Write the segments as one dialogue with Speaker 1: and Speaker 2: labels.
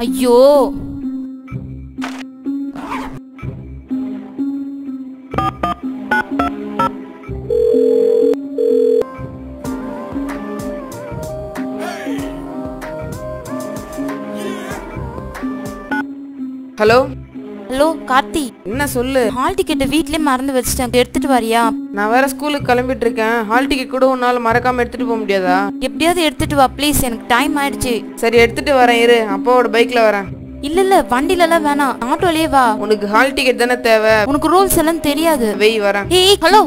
Speaker 1: ஐயோ
Speaker 2: hello
Speaker 1: hello Karthi,
Speaker 2: என்ன சொல்லு.
Speaker 1: ஹால் டிக்கெட்டை வீட்லயே மறந்து வச்சிட்டேன், எடுத்துட்டு வரியா?
Speaker 2: நான் வேற ஸ்கூலுக்கு கிளம்பிட்டு இருக்கேன். ஹால் டிக்கெட் கூட உன்னால மறக்காம எடுத்துட்டு போக முடியாதா?
Speaker 1: எப்படியாவது எடுத்துட்டு வா ப்ளீஸ், எனக்கு டைம் ஆயிடுச்சு.
Speaker 2: சரி எடுத்துட்டு வரேன், இரு. அப்பாவோட பைக்ல வரேன்.
Speaker 1: இல்ல வண்டில எல்லாம் வேணாம், ஆட்டோலயே வா.
Speaker 2: உனக்கு ஹால் டிக்கெட் தானே தேவை?
Speaker 1: உனக்கு ரூல்ஸ் எல்லாம் தெரியாது.
Speaker 2: வெய் வரேன்.
Speaker 1: ஏய் ஹலோ.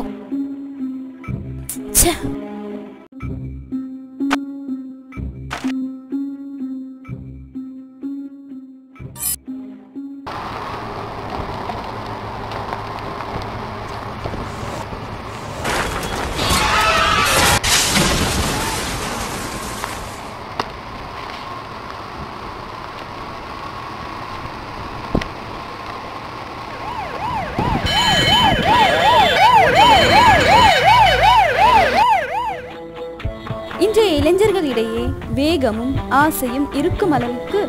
Speaker 3: இன்றைய இளைஞர்களிடையே வேகமும் ஆசையும் இருக்கும் அளவுக்கு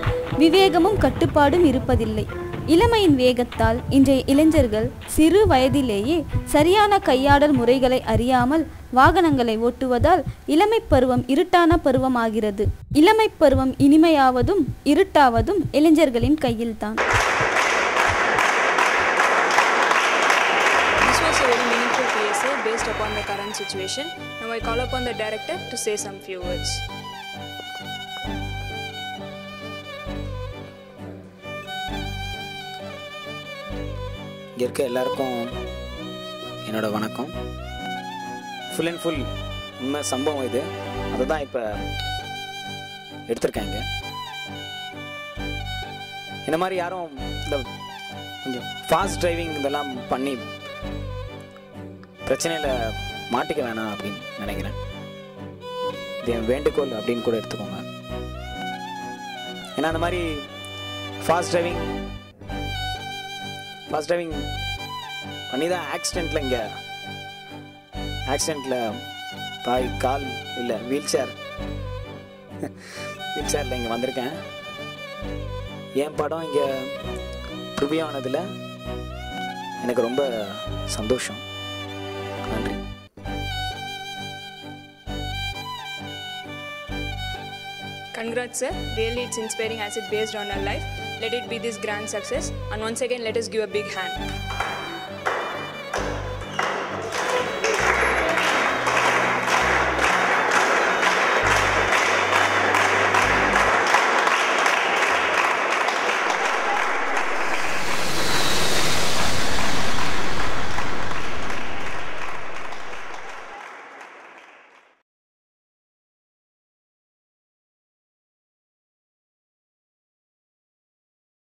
Speaker 3: விவேகமும் கட்டுப்பாடும் இருப்பதில்லை. இளமையின் வேகத்தால் இன்றைய இளைஞர்கள் சிறு வயதிலேயே சரியான கையாடல் முறைகளை அறியாமல் வாகனங்களை ஓட்டுவதால் இளமை பருவம் இருட்டான பருவமாகிறது. இளமை பருவம் இனிமையாவதும் இருட்டாவதும் இளைஞர்களின் கையில்தான்.
Speaker 4: Based upon the current situation, now I call upon the director to say some few words.
Speaker 5: இங்கே இருக்க எல்லாருக்கும் என்னோட வணக்கம். ஃபுல் அண்ட் ஃபுல் உண்மை சம்பவம் இது. அதை தான் இப்போ எடுத்திருக்காங்க. இந்த மாதிரி யாரும் இந்த கொஞ்சம் ஃபாஸ்ட் டிரைவிங் இதெல்லாம் பண்ணி பிரச்சனையில் மாட்டிக்க வேணாம் அப்படின்னு நினைக்கிறேன். இது என் வேண்டுகோள் அப்படின்னு கூட எடுத்துக்கோங்க. ஏன்னா அந்த மாதிரி ஃபாஸ்ட் டிரைவிங் பண்ணி தான் ஆக்சிடெண்ட்டில் பாய் கால் இல்லை வீல் சேரில் இங்கே வந்திருக்கேன். என் படம் இங்கே ப்ரிவியூ ஆனதில் எனக்கு ரொம்ப சந்தோஷம். நன்றி.
Speaker 4: Congrats sir, really it's inspiring as it based on our life. Let it be this grand success, and once again let us give a big hand.